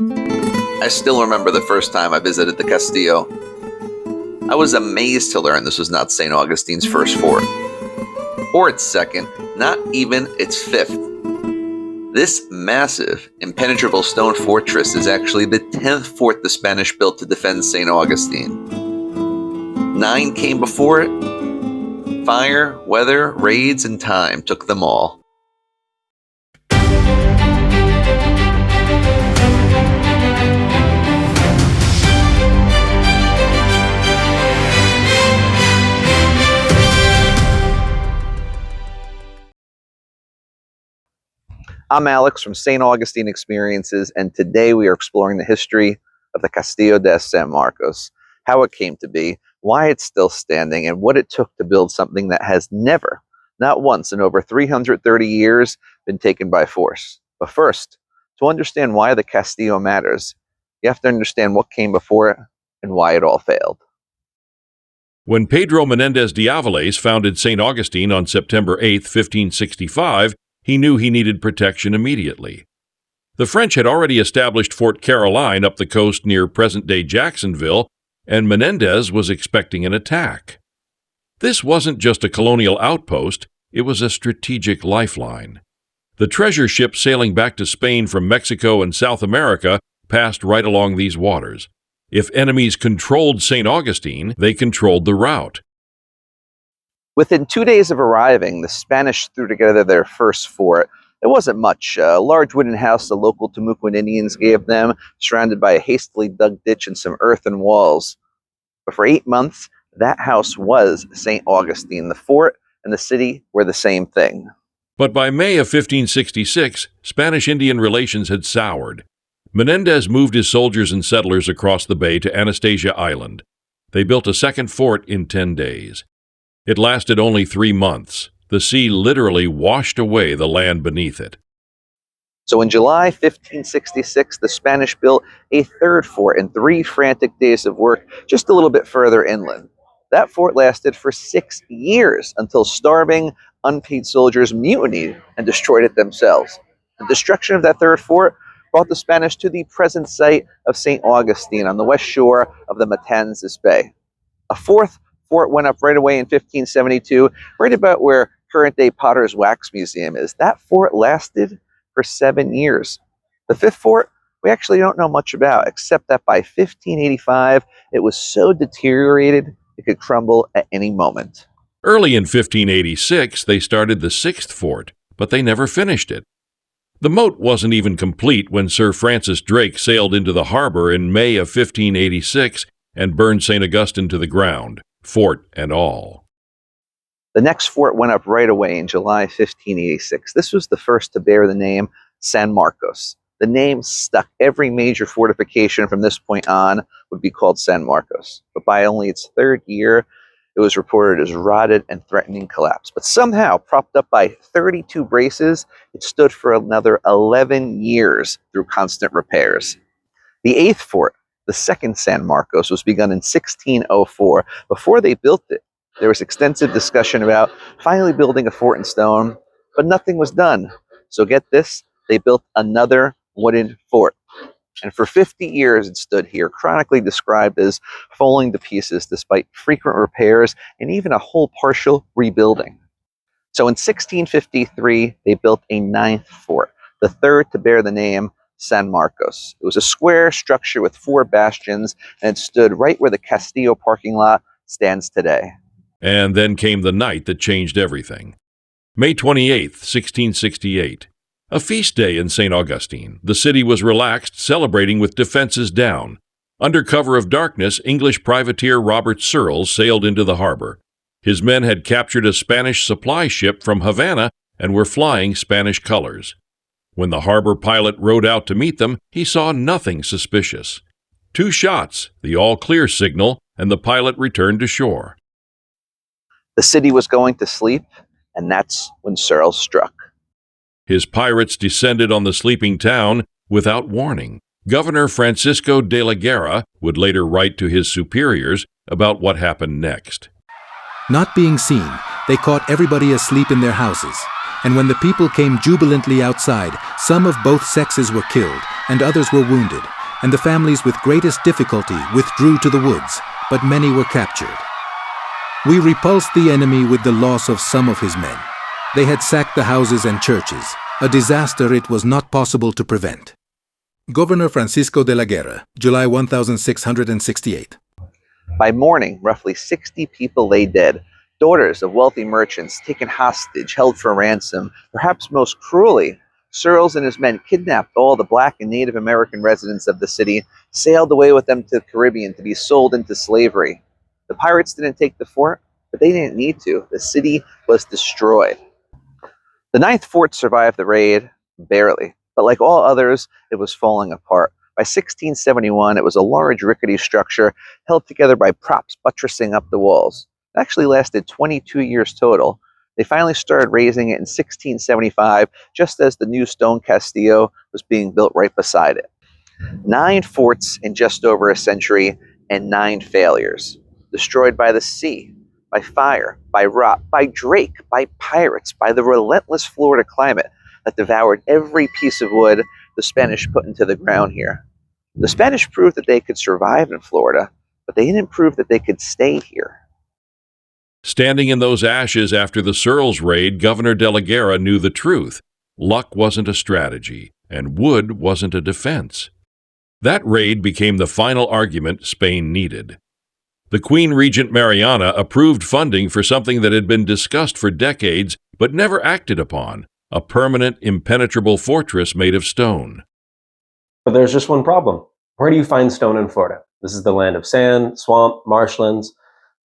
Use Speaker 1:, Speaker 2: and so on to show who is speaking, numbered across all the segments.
Speaker 1: I still remember the first time I visited the Castillo. I was amazed to learn this was not St. Augustine's first fort, or its second, not even its fifth. This massive, impenetrable stone fortress is actually the 10th fort the Spanish built to defend St. Augustine. 9 came before it. Fire, weather, raids, and time took them all. I'm Alex from St. Augustine Experiences, and today we are exploring the history of the Castillo de San Marcos, how it came to be, why it's still standing, and what it took to build something that has never, not once in over 330 years, been taken by force. But first, to understand why the Castillo matters, you have to understand what came before it and why it all failed.
Speaker 2: When Pedro Menendez de Avilés founded St. Augustine on September 8, 1565, he knew he needed protection immediately. The French had already established Fort Caroline up the coast near present-day Jacksonville, and Menendez was expecting an attack. This wasn't just a colonial outpost, it was a strategic lifeline. The treasure ships sailing back to Spain from Mexico and South America passed right along these waters. If enemies controlled St. Augustine, they controlled the route.
Speaker 1: Within 2 days of arriving, the Spanish threw together their first fort. It wasn't much. A large wooden house the local Timucuan Indians gave them, surrounded by a hastily dug ditch and some earthen walls. But for 8 months, that house was St. Augustine. The fort and the city were the same thing.
Speaker 2: But by May of 1566, Spanish-Indian relations had soured. Menendez moved his soldiers and settlers across the bay to Anastasia Island. They built a second fort in 10 days. It lasted only 3 months. The sea literally washed away the land beneath it.
Speaker 1: So in July 1566, the Spanish built a third fort in 3 frantic days of work just a little bit further inland. That fort lasted for 6 years until starving, unpaid soldiers mutinied and destroyed it themselves. The destruction of that third fort brought the Spanish to the present site of St. Augustine on the west shore of the Matanzas Bay. A fourth fort went up right away in 1572, right about where current-day Potter's Wax Museum is. That fort lasted for 7 years. The fifth fort, we actually don't know much about, except that by 1585, it was so deteriorated it could crumble at any moment.
Speaker 2: Early in 1586, they started the sixth fort, but they never finished it. The moat wasn't even complete when Sir Francis Drake sailed into the harbor in May of 1586 and burned St. Augustine to the ground, fort and all.
Speaker 1: The next fort went up right away in July 1586. This was the first to bear the name San Marcos. The name stuck. Every major fortification from this point on would be called San Marcos. But by only its 3rd year, it was reported as rotted and threatening collapse. But somehow, propped up by 32 braces, it stood for another 11 years through constant repairs. The 8th fort, the second San Marcos, was begun in 1604. Before they built it, there was extensive discussion about finally building a fort in stone, but nothing was done. So get this, they built another wooden fort. And for 50 years it stood here, chronically described as falling to pieces despite frequent repairs and even a whole partial rebuilding. So in 1653, they built a 9th fort, the third to bear the name San Marcos. It was a square structure with 4 bastions, and it stood right where the Castillo parking lot stands today.
Speaker 2: And then came the night that changed everything. May 28, 1668. A feast day in St. Augustine. The city was relaxed, celebrating with defenses down. Under cover of darkness, English privateer Robert Searles sailed into the harbor. His men had captured a Spanish supply ship from Havana and were flying Spanish colors. When the harbor pilot rowed out to meet them, he saw nothing suspicious. 2 shots, the all-clear signal, and the pilot returned to shore.
Speaker 1: The city was going to sleep, and that's when Searles struck.
Speaker 2: His pirates descended on the sleeping town without warning. Governor Francisco de la Guerra would later write to his superiors about what happened next.
Speaker 3: Not being seen, they caught everybody asleep in their houses. And when the people came jubilantly outside, some of both sexes were killed, and others were wounded, and the families with greatest difficulty withdrew to the woods, but many were captured. We repulsed the enemy with the loss of some of his men. They had sacked the houses and churches, a disaster it was not possible to prevent. Governor Francisco de la Guerra, July 1668.
Speaker 1: By morning, roughly 60 people lay dead, daughters of wealthy merchants taken hostage, held for ransom. Perhaps most cruelly, Searles and his men kidnapped all the Black and Native American residents of the city, sailed away with them to the Caribbean to be sold into slavery. The pirates didn't take the fort, but they didn't need to. The city was destroyed. The Ninth Fort survived the raid, barely, but like all others, it was falling apart. By 1671, it was a large, rickety structure held together by props buttressing up the walls. It actually lasted 22 years total. They finally started raising it in 1675, just as the new stone Castillo was being built right beside it. 9 forts in just over a century, and 9 failures. Destroyed by the sea, by fire, by rot, by Drake, by pirates, by the relentless Florida climate that devoured every piece of wood the Spanish put into the ground here. The Spanish proved that they could survive in Florida, but they didn't prove that they could stay here.
Speaker 2: Standing in those ashes after the Searles raid, Governor de la Guerra knew the truth. Luck wasn't a strategy, and wood wasn't a defense. That raid became the final argument Spain needed. The Queen Regent Mariana approved funding for something that had been discussed for decades but never acted upon, a permanent, impenetrable fortress made of stone.
Speaker 4: But there's just one problem. Where do you find stone in Florida? This is the land of sand, swamp, marshlands.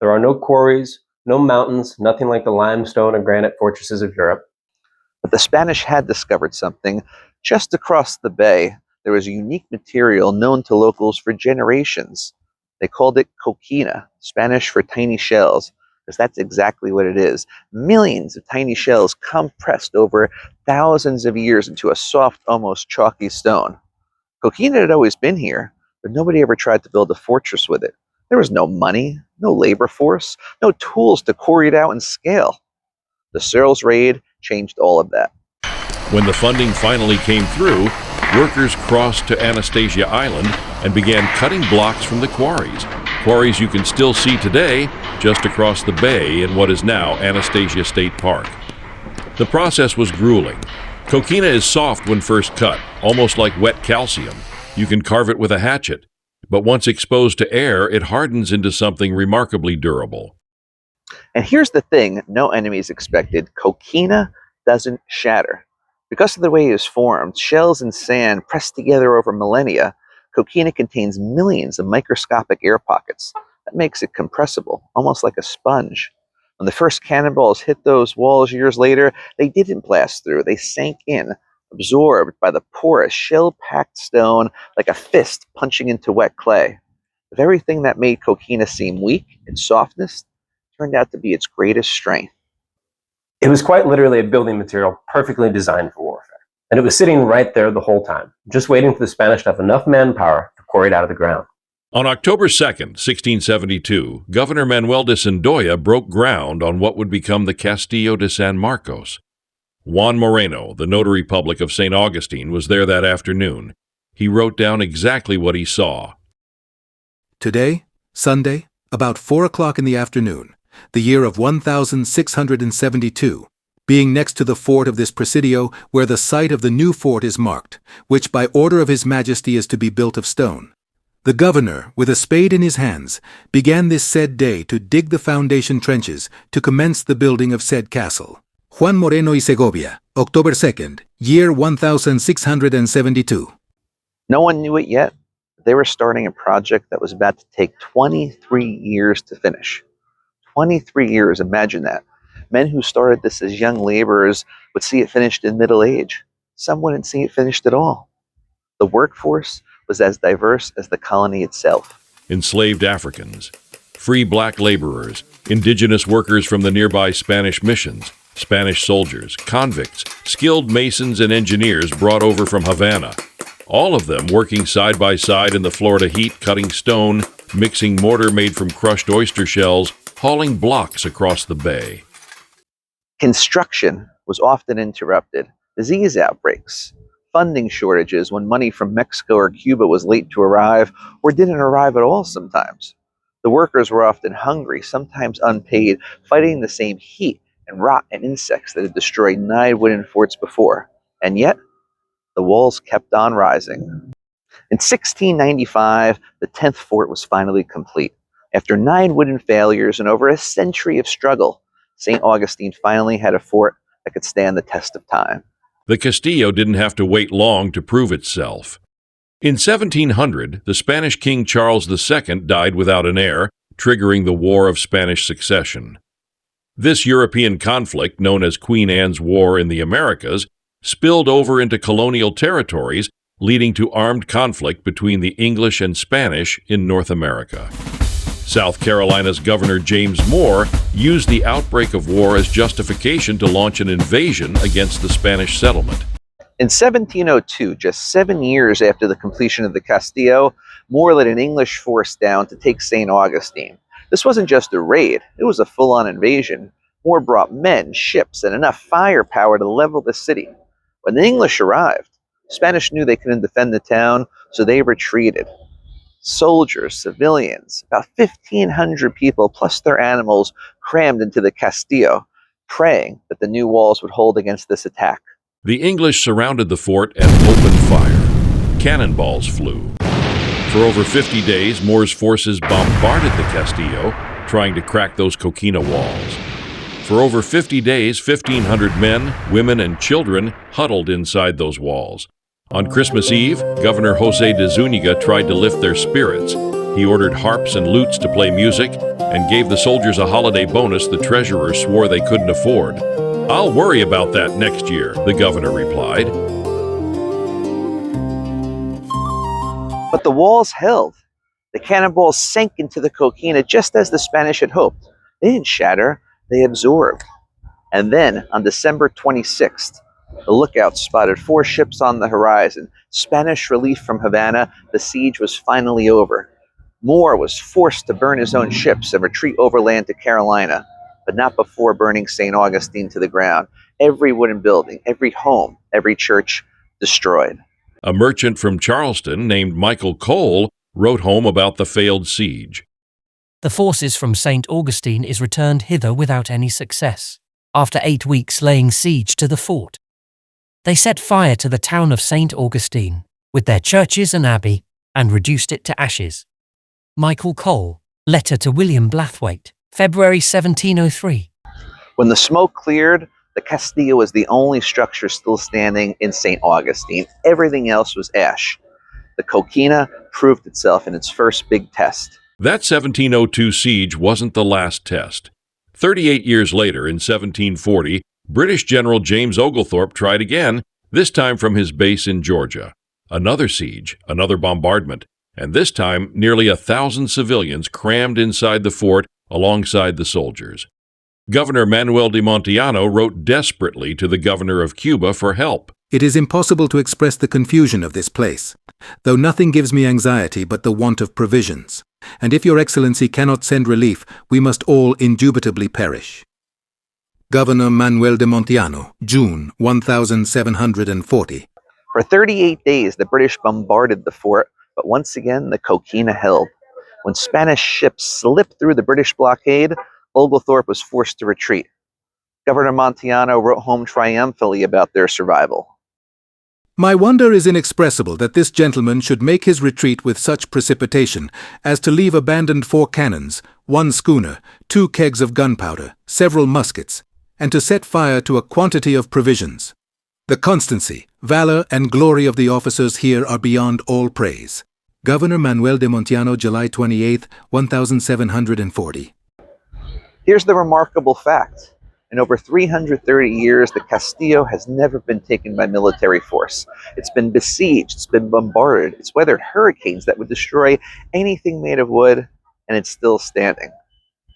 Speaker 4: There are no quarries, no mountains, nothing like the limestone and granite fortresses of Europe.
Speaker 1: But the Spanish had discovered something. Just across the bay, there was a unique material known to locals for generations. They called it coquina, Spanish for tiny shells, because that's exactly what it is. Millions of tiny shells compressed over thousands of years into a soft, almost chalky stone. Coquina had always been here, but nobody ever tried to build a fortress with it. There was no money, no labor force, no tools to quarry it out and scale. The Searles raid changed all of that.
Speaker 2: When the funding finally came through, workers crossed to Anastasia Island and began cutting blocks from the quarries you can still see today just across the bay in what is now Anastasia State Park. The process was grueling. Coquina is soft when first cut, almost like wet calcium. You can carve it with a hatchet, but once exposed to air, it hardens into something remarkably durable.
Speaker 1: And here's the thing no enemies expected. Coquina doesn't shatter. Because of the way it is formed, shells and sand pressed together over millennia, coquina contains millions of microscopic air pockets. That makes it compressible, almost like a sponge. When the first cannonballs hit those walls years later, they didn't blast through. They sank in, absorbed by the porous, shell-packed stone like a fist punching into wet clay. The very thing that made coquina seem weak, its softness, turned out to be its greatest strength.
Speaker 4: It was quite literally a building material perfectly designed for warfare. And it was sitting right there the whole time, just waiting for the Spanish to have enough manpower to quarry it out of the ground.
Speaker 2: On October 2nd, 1672, Governor Manuel de Sandoya broke ground on what would become the Castillo de San Marcos. Juan Moreno, the notary public of St. Augustine, was there that afternoon. He wrote down exactly what he saw.
Speaker 3: Today, Sunday, about 4 o'clock in the afternoon, the year of 1672, being next to the fort of this presidio where the site of the new fort is marked, which by order of His Majesty is to be built of stone. The governor, with a spade in his hands, began this said day to dig the foundation trenches to commence the building of said castle. Juan Moreno y Segovia, October 2nd, year 1672.
Speaker 1: No one knew it yet. They were starting a project that was about to take 23 years to finish. 23 years, imagine that. Men who started this as young laborers would see it finished in middle age. Some wouldn't see it finished at all. The workforce was as diverse as the colony itself.
Speaker 2: Enslaved Africans, free black laborers, indigenous workers from the nearby Spanish missions, Spanish soldiers, convicts, skilled masons and engineers brought over from Havana. All of them working side by side in the Florida heat, cutting stone, mixing mortar made from crushed oyster shells, hauling blocks across the bay.
Speaker 1: Construction was often interrupted. Disease outbreaks, funding shortages when money from Mexico or Cuba was late to arrive or didn't arrive at all sometimes. The workers were often hungry, sometimes unpaid, fighting the same heat and rot and insects that had destroyed 9 wooden forts before. And yet, the walls kept on rising. In 1695, the 10th fort was finally complete. After 9 wooden failures and over a century of struggle, St. Augustine finally had a fort that could stand the test of time.
Speaker 2: The Castillo didn't have to wait long to prove itself. In 1700, the Spanish King Charles II died without an heir, triggering the War of Spanish Succession. This European conflict, known as Queen Anne's War in the Americas, spilled over into colonial territories, leading to armed conflict between the English and Spanish in North America. South Carolina's Governor James Moore used the outbreak of war as justification to launch an invasion against the Spanish settlement.
Speaker 1: In 1702, just 7 years after the completion of the Castillo, Moore led an English force down to take St. Augustine. This wasn't just a raid, it was a full-on invasion. Moore brought men, ships, and enough firepower to level the city. When the English arrived, Spanish knew they couldn't defend the town, so they retreated. Soldiers, civilians, about 1,500 people plus their animals crammed into the Castillo, praying that the new walls would hold against this attack.
Speaker 2: The English surrounded the fort and opened fire. Cannonballs flew. For over 50 days, Moore's forces bombarded the Castillo, trying to crack those coquina walls. For over 50 days, 1,500 men, women, and children huddled inside those walls. On Christmas Eve, Governor Jose de Zúñiga tried to lift their spirits. He ordered harps and lutes to play music and gave the soldiers a holiday bonus the treasurers swore they couldn't afford. "I'll worry about that next year," the governor replied.
Speaker 1: But the walls held. The cannonballs sank into the coquina just as the Spanish had hoped. They didn't shatter, they absorbed. And then, on December 26th, the lookouts spotted 4 ships on the horizon. Spanish relief from Havana, the siege was finally over. Moore was forced to burn his own ships and retreat overland to Carolina, but not before burning St. Augustine to the ground. Every wooden building, every home, every church destroyed.
Speaker 2: A merchant from Charleston named Michael Cole wrote home about the failed siege.
Speaker 5: The forces from St. Augustine is returned hither without any success, after 8 weeks laying siege to the fort. They set fire to the town of St. Augustine, with their churches and abbey, and reduced it to ashes. Michael Cole, letter to William Blathwayt, February 1703.
Speaker 1: When the smoke cleared, the Castillo was the only structure still standing in St. Augustine. Everything else was ash. The coquina proved itself in its first big test.
Speaker 2: That 1702 siege wasn't the last test. 38 years later, in 1740, British General James Oglethorpe tried again, this time from his base in Georgia. Another siege, another bombardment, and this time nearly 1,000 civilians crammed inside the fort alongside the soldiers. Governor Manuel de Montiano wrote desperately to the governor of Cuba for help.
Speaker 3: It is impossible to express the confusion of this place, though nothing gives me anxiety but the want of provisions. And if your excellency cannot send relief, we must all indubitably perish. Governor Manuel de Montiano, June 1740.
Speaker 1: For 38 days, the British bombarded the fort, but once again, the coquina held. When Spanish ships slipped through the British blockade, Oglethorpe was forced to retreat. Governor Montiano wrote home triumphantly about their survival.
Speaker 3: My wonder is inexpressible that this gentleman should make his retreat with such precipitation as to leave abandoned 4 cannons, 1 schooner, 2 kegs of gunpowder, several muskets, and to set fire to a quantity of provisions. The constancy, valor, and glory of the officers here are beyond all praise. Governor Manuel de Montiano, July 28, 1740.
Speaker 1: Here's the remarkable fact. In over 330 years, the Castillo has never been taken by military force. It's been besieged, it's been bombarded, it's weathered hurricanes that would destroy anything made of wood, and it's still standing.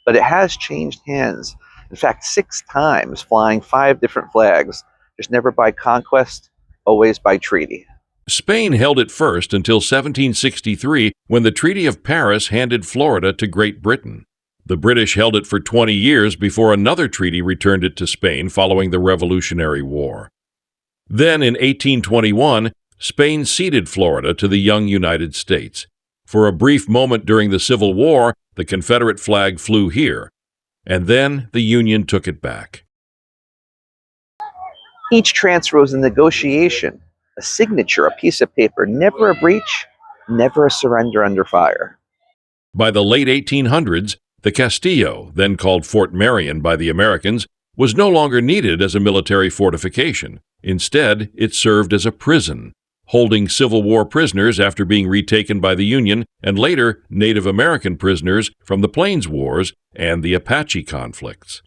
Speaker 1: But it has changed hands. In fact, 6 times, flying 5 different flags, just never by conquest, always by treaty.
Speaker 2: Spain held it first until 1763, when the Treaty of Paris handed Florida to Great Britain. The British held it for 20 years before another treaty returned it to Spain following the Revolutionary War. Then, in 1821, Spain ceded Florida to the young United States. For a brief moment during the Civil War, the Confederate flag flew here, and then the Union took it back.
Speaker 1: Each transfer was a negotiation, a signature, a piece of paper, never a breach, never a surrender under fire.
Speaker 2: By the late 1800s, the Castillo, then called Fort Marion by the Americans, was no longer needed as a military fortification. Instead, it served as a prison, holding Civil War prisoners after being retaken by the Union, and later Native American prisoners from the Plains Wars and the Apache conflicts.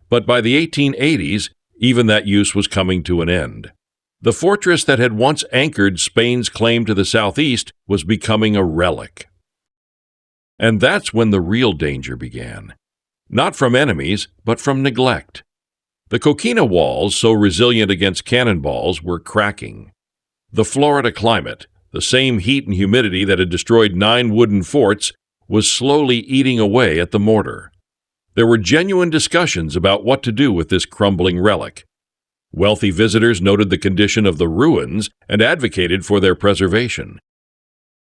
Speaker 2: But by the 1880s, even that use was coming to an end. The fortress that had once anchored Spain's claim to the southeast was becoming a relic. And that's when the real danger began. Not from enemies, but from neglect. The coquina walls, so resilient against cannonballs, were cracking. The Florida climate, the same heat and humidity that had destroyed 9 wooden forts, was slowly eating away at the mortar. There were genuine discussions about what to do with this crumbling relic. Wealthy visitors noted the condition of the ruins and advocated for their preservation.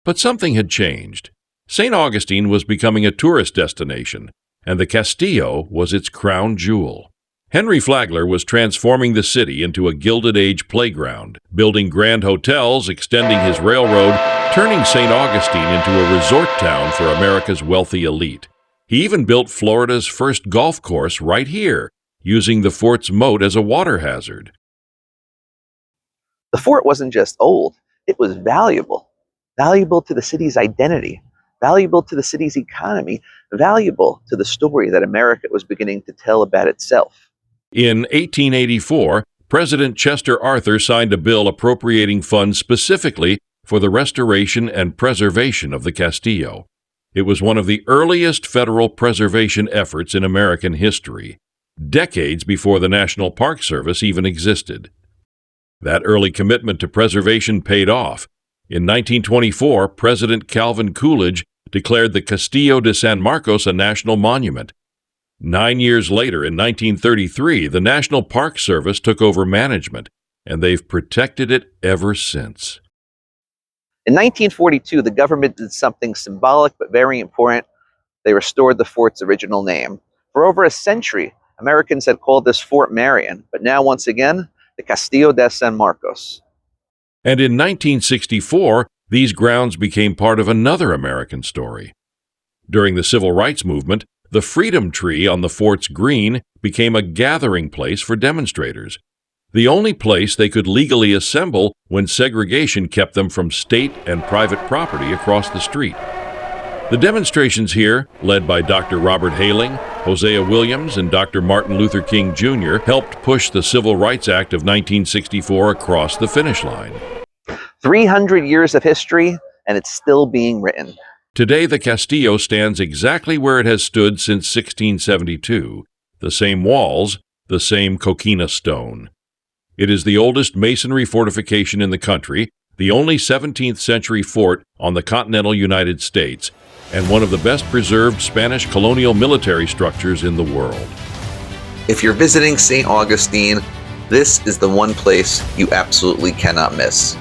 Speaker 2: But something had changed. St. Augustine was becoming a tourist destination, and the Castillo was its crown jewel. Henry Flagler was transforming the city into a Gilded Age playground, building grand hotels, extending his railroad, turning St. Augustine into a resort town for America's wealthy elite. He even built Florida's first golf course right here, using the fort's moat as a water hazard.
Speaker 1: The fort wasn't just old, it was valuable. Valuable to the city's identity, valuable to the city's economy, valuable to the story that America was beginning to tell about itself.
Speaker 2: In 1884, President Chester Arthur signed a bill appropriating funds specifically for the restoration and preservation of the Castillo. It was one of the earliest federal preservation efforts in American history, decades before the National Park Service even existed. That early commitment to preservation paid off. In 1924, President Calvin Coolidge declared the Castillo de San Marcos a national monument. 9 years later, in 1933, the National Park Service took over management, and they've protected it ever since.
Speaker 1: In 1942, the government did something symbolic but very important. They restored the fort's original name. For over a century, Americans had called this Fort Marion, but now once again, the Castillo de San Marcos.
Speaker 2: And in 1964, these grounds became part of another American story. During the Civil Rights Movement, the Freedom Tree on the fort's green became a gathering place for demonstrators, the only place they could legally assemble when segregation kept them from state and private property across the street. The demonstrations here, led by Dr. Robert Hayling, Hosea Williams, and Dr. Martin Luther King Jr., helped push the Civil Rights Act of 1964 across the finish line.
Speaker 1: 300 years of history, and it's still being written.
Speaker 2: Today, the Castillo stands exactly where it has stood since 1672, the same walls, the same coquina stone. It is the oldest masonry fortification in the country, the only 17th century fort on the continental United States, and one of the best preserved Spanish colonial military structures in the world.
Speaker 1: If you're visiting St. Augustine, this is the one place you absolutely cannot miss.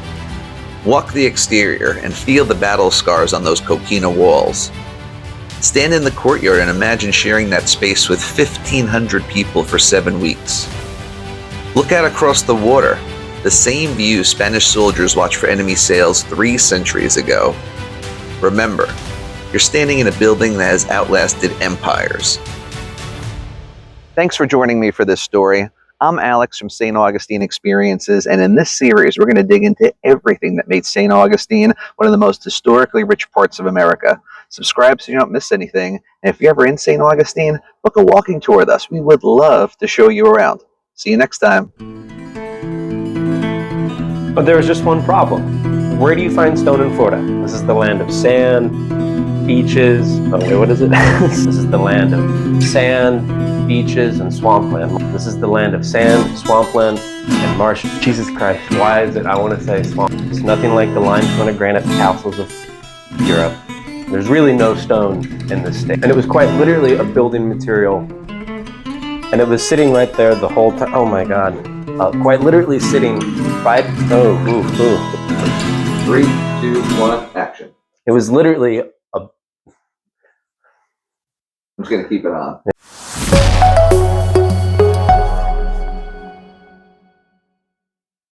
Speaker 1: Walk the exterior and feel the battle scars on those coquina walls. Stand in the courtyard and imagine sharing that space with 1,500 people for 7 weeks. Look out across the water, the same view Spanish soldiers watched for enemy sails 3 centuries ago. Remember, you're standing in a building that has outlasted empires. Thanks for joining me for this story. I'm Alex from St. Augustine Experiences, and in this series, we're going to dig into everything that made St. Augustine one of the most historically rich parts of America. Subscribe so you don't miss anything, and if you're ever in St. Augustine, book a walking tour with us. We would love to show you around. See you next time.
Speaker 4: But there was just one problem. Where do you find stone in Florida? This is the land of sand, beaches. Oh, wait, what is it? This is the land of sand, beaches, and swampland. This is the land of sand, swampland, and marsh. Jesus Christ, why is it I want to say swamp? It's nothing like the limestone and granite castles of Europe. There's really no stone in this state. And it was quite literally a building material. And it was sitting right there the whole time. Oh my God. Quite literally sitting right. Oh, ooh, ooh.
Speaker 1: 3, 2, 1, action.
Speaker 4: It was literally a.
Speaker 1: I'm just going to keep it on.